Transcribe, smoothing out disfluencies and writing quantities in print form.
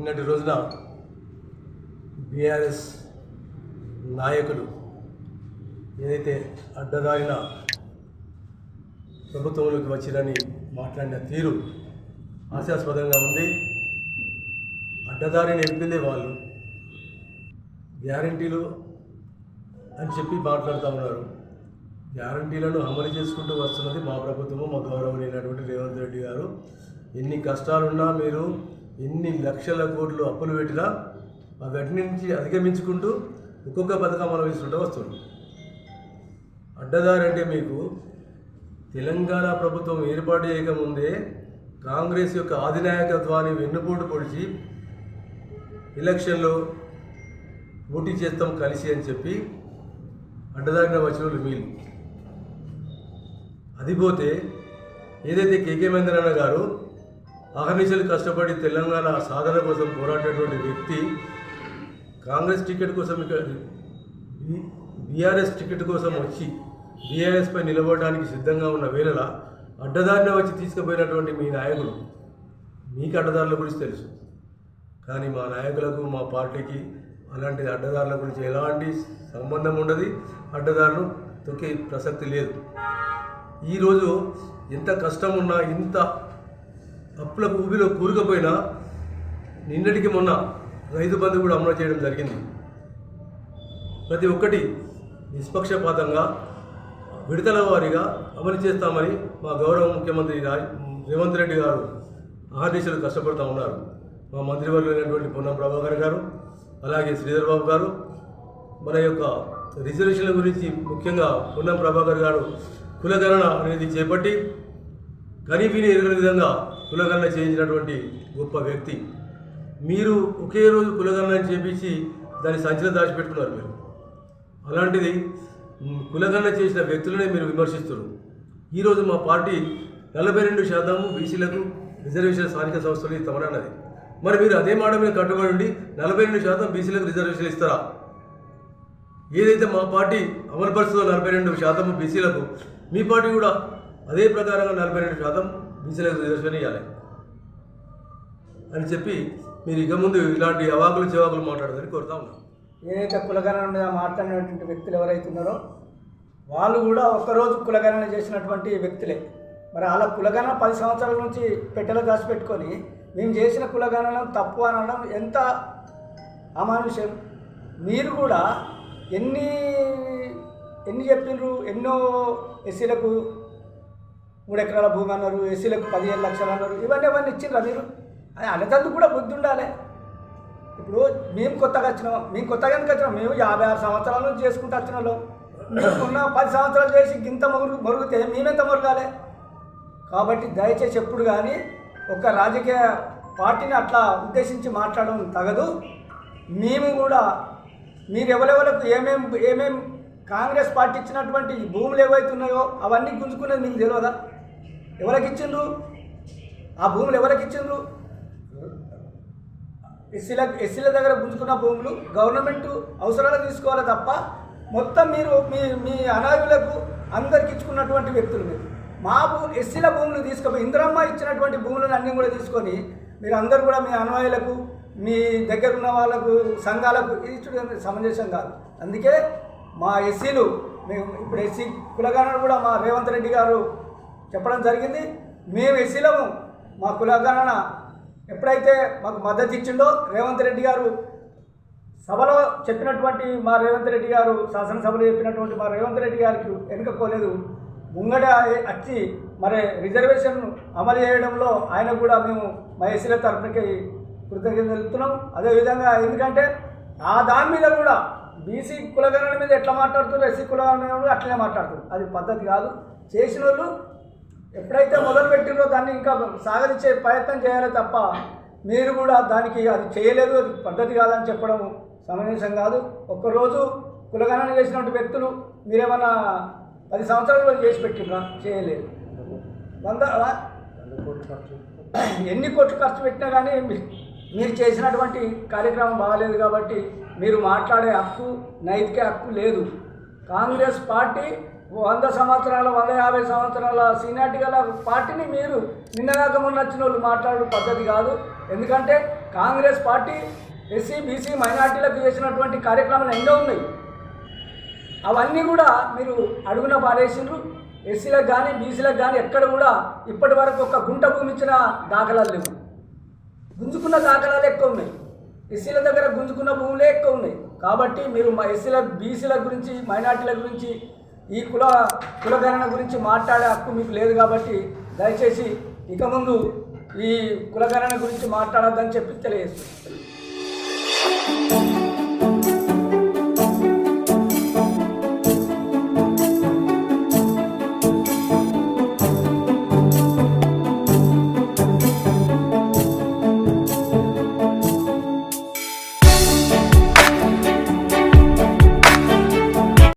నిన్నటి రోజున బీఆర్ఎస్ నాయకులు ఏదైతే అడ్డదారిన ప్రభుత్వంలోకి వచ్చిరని మాట్లాడిన తీరు హాస్యాస్పదంగా ఉంది. అడ్డదారిని నిలిపిందే వాళ్ళు, గ్యారంటీలు అని చెప్పి మాట్లాడుతూ ఉన్నారు. గ్యారంటీలను అమలు చేసుకుంటూ వస్తున్నది మా ప్రభుత్వము, మా గౌరవనీయులైనటువంటి రేవంత్ రెడ్డి గారు. ఎన్ని కష్టాలున్నా, మీరు ఎన్ని లక్షల కోట్లు అప్పులు పెట్టినా వాటి నుంచి అధిగమించుకుంటూ ఒక్కొక్క పథకం అమలు చేసుకుంటూ వస్తుంది. అడ్డదారి అంటే మీకు తెలంగాణ ప్రభుత్వం ఏర్పాటు చేయకముందే కాంగ్రెస్ యొక్క అధినాయకత్వాన్ని వెన్నుపోటు పొడిచి ఎలక్షన్లో పోటీ చేస్తాం కలిసి అని చెప్పి అడ్డదారిన వచ్చిన వాళ్ళు వీళ్ళు. అది పోతే ఏదైతే కేకే మహేంద్రన్న గారు అహర్నిశలు కష్టపడి తెలంగాణ సాధన కోసం పోరాడేటువంటి వ్యక్తి కాంగ్రెస్ టికెట్ కోసం ఇక్కడ బీఆర్ఎస్ టికెట్ కోసం వచ్చి బీఆర్ఎస్పై నిలబడడానికి సిద్ధంగా ఉన్న వేళలా అడ్డదారిన వచ్చి తీసుకుపోయినటువంటి మీ నాయకులు, మీకు అడ్డదారుల గురించి తెలుసు, కానీ మా నాయకులకు, మా పార్టీకి అలాంటి అడ్డదారుల గురించి ఎలాంటి సంబంధం ఉండదు. అడ్డదారులు తొక్కే ప్రసక్తి లేదు. ఈరోజు ఎంత కష్టం ఉన్నా, ఇంత అప్పుల ఊబిలో కూరుకుపోయినా నిన్నటికి మొన్న రైతు బంధు కూడా అమలు చేయడం జరిగింది. ప్రతి ఒక్కటి నిష్పక్షపాతంగా విడతల వారీగా అమలు చేస్తామని మా గౌరవ ముఖ్యమంత్రి రేవంత్ రెడ్డి గారు ఆదేశాలు కష్టపడుతూ ఉన్నారు. మా మంత్రివర్యులైనటువంటి పొన్నం ప్రభాకర్ గారు, అలాగే శ్రీధర్ బాబు గారు మన యొక్క రిజర్వేషన్ల గురించి ముఖ్యంగా పొన్నం ప్రభాకర్ గారు కులగణన అనేది చేపట్టి కనీవిని ఎరగని విధంగా కులగణన చేయించినటువంటి గొప్ప వ్యక్తి. మీరు ఒకే రోజు కులగణన చేపించి దాన్ని సంచిలో దాచిపెట్టుకున్నారు మీరు. అలాంటిది కులగణన చేసిన వ్యక్తులనే మీరు విమర్శిస్తున్నారు. ఈరోజు మా పార్టీ 42% బీసీలకు రిజర్వేషన్ స్థానిక సంస్థలు ఇస్తామన్నది. మరి మీరు అదే మాట మీద కట్టుబడి ఉండి 42% బీసీలకు రిజర్వేషన్ ఇస్తారా? ఏదైతే మా పార్టీ అమలుపరుస్తుందో 42% బీసీలకు, మీ పార్టీ కూడా అదే ప్రకారంగా 42% బీసీలకు రిజర్వేషన్ ఇవ్వాలి అని చెప్పి మీరు ఇక ముందు ఇలాంటి అవాకులు చెవాకులు మాట్లాడదని కోరుతా ఉన్నాం. ఏదైతే కులగణన మీద మాట్లాడినటువంటి వ్యక్తులు ఎవరైతే ఉన్నారో వాళ్ళు కూడా ఒక్కరోజు కులగణన చేసినటువంటి వ్యక్తులే. మరి అలా కులగణన 10 సంవత్సరాల నుంచి పెట్టెలో దాచిపెట్టుకొని మేము చేసిన కులగణన తప్పు అనడం ఎంత అమానుష్యం. మీరు కూడా ఎన్ని చెప్పిండ్రు, ఎన్నో ఎస్సీలకు 3 ఎకరాల భూమి అన్నారు, ఎస్సీలకు 15 లక్షలు అన్నారు. ఇవన్నీ ఇచ్చిండ్రా మీరు? అది అనేటందుకు కూడా బుద్ధి ఉండాలి. ఇప్పుడు మేము కొత్తగా వచ్చినాం, ఎందుకు వచ్చినాం? మేము 56 సంవత్సరాల నుంచి చేసుకుంటూ వచ్చిన వాళ్ళం. మీకున్న 10 సంవత్సరాలు చేసి గింత మరుగుతే మేమెంత మరగాలి? కాబట్టి దయచేసి ఎప్పుడు కానీ ఒక రాజకీయ పార్టీని అట్లా ఉద్దేశించి మాట్లాడడం తగదు. మేము కూడా మీరు ఎవరెవరికి ఏమేం కాంగ్రెస్ పార్టీ ఇచ్చినటువంటి భూములు ఏవైతే ఉన్నాయో అవన్నీ గుంజుకునేది మీకు తెలియదా? ఎవరికి ఇచ్చిండ్రు ఆ భూములు? ఎవరికి ఇచ్చిండ్రు? ఎస్సీల దగ్గర గుంజుకున్న భూములు గవర్నమెంట్ అవసరాలు తీసుకోవాలి తప్ప మొత్తం మీరు మీ అనాథులకు అందరికి ఇచ్చుకున్నటువంటి వ్యక్తులు మీరు. మా ఎస్సీల భూములు తీసుకొని ఇందిరమ్మ ఇచ్చినటువంటి భూములను అన్నీ కూడా తీసుకొని మీరు అందరూ కూడా మీ అనుయాయులకు, మీ దగ్గర ఉన్న వాళ్ళకు, సంఘాలకు ఇచ్చుడు సమంజసం కాదు. అందుకే మా ఎస్సీలు, మేము ఇప్పుడు ఎస్సీ కులగణన కూడా మా రేవంత్ రెడ్డి గారు చెప్పడం జరిగింది. మేము ఎస్సీలము, మా కులగణన ఎప్పుడైతే మాకు మద్దతు ఇచ్చిండో రేవంత్ రెడ్డి గారు సభలో చెప్పినటువంటి మా రేవంత్ రెడ్డి గారు, శాసనసభలో చెప్పినటువంటి మా రేవంత్ రెడ్డి గారికి వెనుకపోలేదు, ముంగట వచ్చి మరి రిజర్వేషన్ అమలు చేయడంలో ఆయన కూడా మేము మా ఎస్సీల తరఫునకి కృతజ్ఞతలు తెలుపుతున్నాం. అదేవిధంగా ఎందుకంటే ఆ దాని మీద కూడా బీసీ కులగణన మీద ఎట్లా మాట్లాడుతున్నారు, ఎస్సీ కులగణన కూడా అట్లనే మాట్లాడుతున్నారు. అది పద్ధతి కాదు. చేసిన వాళ్ళు ఎప్పుడైతే మొదలుపెట్టిందో దాన్ని ఇంకా సాగరించే ప్రయత్నం చేయాలి తప్ప మీరు కూడా దానికి అది చేయలేదు, అది పద్ధతి కాదని చెప్పడం సమంజసం కాదు. ఒక్కరోజు కులగణన చేసినటువంటి వ్యక్తులు మీరేమన్నా 10 సంవత్సరాలు చేసి పెట్టినా? చేయలేదు. ఎన్ని కోట్లు ఖర్చు పెట్టినా కానీ మీరు చేసినటువంటి కార్యక్రమం బాగాలేదు. కాబట్టి మీరు మాట్లాడే హక్కు, నైతిక హక్కు లేదు. కాంగ్రెస్ పార్టీ 100 సంవత్సరాల 150 సంవత్సరాల సీనియారిటీ గల పార్టీని మీరు నిన్నదాకా మొన్న వచ్చిన వాళ్ళు మాట్లాడే పద్ధతి కాదు. ఎందుకంటే కాంగ్రెస్ పార్టీ ఎస్సీ బీసీ మైనార్టీలకు చేసినటువంటి కార్యక్రమాలు ఎన్నో ఉన్నాయి. అవన్నీ కూడా మీరు అడుగున పారేసిండ్రు. ఎస్సీలకు కానీ బీసీలకు కానీ ఎక్కడ కూడా ఇప్పటి వరకు ఒక గుంట భూమి ఇచ్చిన దాఖలాలు లేవు. గుంజుకున్న దాఖలాలు ఎక్కువ ఉన్నాయి. ఎస్సీల దగ్గర గుంజుకున్న భూములే ఎక్కువ ఉన్నాయి. కాబట్టి మీరు మా ఎస్సీల బీసీల గురించి మైనార్టీల గురించి ఈ కులగణన గురించి మాట్లాడే హక్కు మీకు లేదు. కాబట్టి దయచేసి ఇక ముందు ఈ కులగణన గురించి మాట్లాడొద్దని చెప్పి తెలియజేస్తుంది.